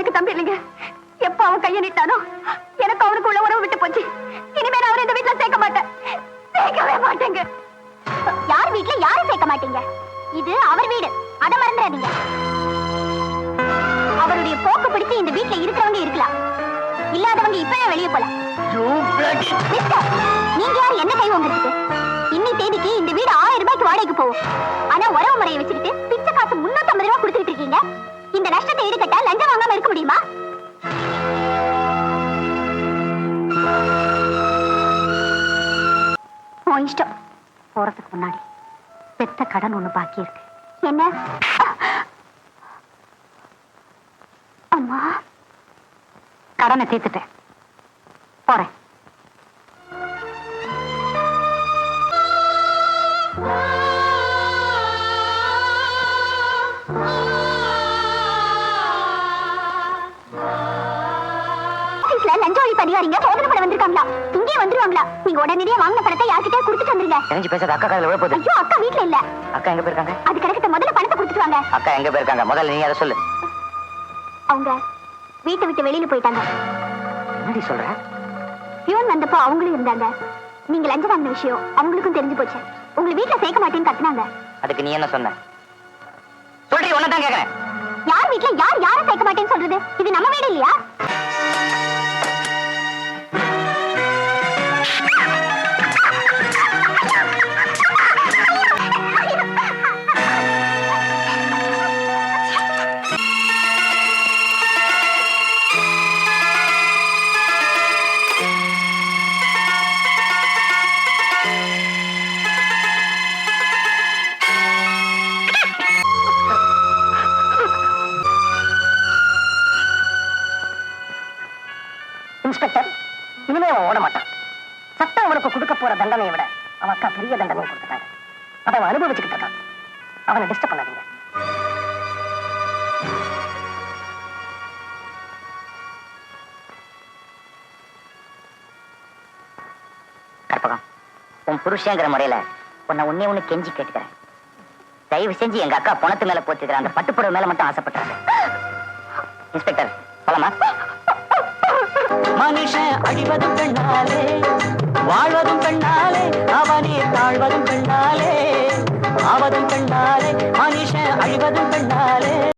எனக்கு தம்பி இல்லைங்க. எப்ப அவன் கையை நீட்டானோ எனக்கு அவனுக்கு உள்ள உறவு விட்டு போச்சு. இனிமேல் அவரை இந்த வீட்டுல சேர்க்க மாட்டேன். சேர்க்கவே மாட்டேங்க. யார் வீட்டுல யாரும் சேர்க்க மாட்டீங்க. இது அவர் வீடு, அதை மறந்துடாதீங்க. அவருடைய போக்கு பிடிச்சு இந்த வீட்டுல இருக்கிறவங்க இருக்கலாம், இல்லாதவங்க இப்பவே வெளியே போலாம். நீங்க யார் என்ன கை வாங்குறதுக்கு? இன்னி தேதிக்கு இந்த வீடு 1000 ரூபாய்க்கு வாடகைக்கு போகும். ஆனா உறவு முறையை வச்சுக்கிட்டு பிச்சை காசு 350 ரூபாய் கொடுத்துட்டு இருக்கீங்க. இந்த நஷ்டத்தை ஈடுகட்ட லஞ்சம் வாங்காம இருக்க முடியுமா? இஷ்டம். போறதுக்கு முன்னாடி பெத்த கடன் ஒண்ணு பாக்கி இருக்கு. என்ன? அம்மா, கடனை தீர்த்துட்டேன், போறேன். லஞ்ச ஒழிப்பு அதிகாரிங்க சோதனை பண்ண வந்திருக்காங்களா? இங்கே வந்துருவாங்களா? நீங்க உடனடியா வாங்கின பணத்தை யார்கிட்ட கொடுத்துட்டு வந்துருங்க. தெரிஞ்சு பேசாத. அக்கா காதுல விழ போகுது. ஐயோ, அக்கா வீட்ல இல்ல. அக்கா எங்க போயிருக்காங்க? அது கிடக்கட்ட, முதல்ல பணத்தை கொடுத்துட்டு வாங்க. அக்கா எங்க போயிருக்காங்க? முதல்ல நீ அதை சொல்லு. அவங்க வீட்டை விட்டு வெளியில போயிட்டாங்க. என்னடி சொல்ற? பியூன் வந்தப்போ அவங்களும் இருந்தாங்க. நீங்க லஞ்சம் வாங்கின விஷயம் அவங்களுக்கும் தெரிஞ்சு போச்சு. உங்களை வீட்டுல சேர்க்க மாட்டேன்னு கத்துனாங்க. அதுக்கு நீ என்ன சொன்ன? சொல்றீ, ஒன்னதான் கேக்குறேன். யார் வீட்டுல யாரை சேர்க்க மாட்டேன்னு சொல்றது? இது நம்ம வீடு இல்லையா? இன்ஸ்பெக்டர், இனிமே அவன் ஓட மாட்டான். சட்டம் அவனுக்கு கொடுக்க போற தண்டனையை விட அவன் அக்கா பெரிய தண்டனை கொடுத்துட்டாங்க. அதை அவன் அனுபவிச்சுக்கிட்டு இருக்கான். அவனை டிஸ்டர்ப் பண்ணாதீங்க. கற்பகம், உன் புருஷங்கிற முறையில உன்னை ஒண்ணு கெஞ்சி கேட்டுக்கிறேன். தயவு செஞ்சு எங்க அக்கா பணத்து மேல போட்டுக்கிற அந்த பட்டுப்புடவை மேல மட்டும் ஆசைப்பட்டாங்க. இன்ஸ்பெக்டர், போலாமா? மனுஷன் அழிவதும் பெண்ணாலே, வாழ்வதும் பெண்ணாலே, அவனே தாழ்வதும் பெண்ணாலே, ஆவதும் பெண்ணாலே, மனுஷன் அழிவதும் பெண்ணாலே.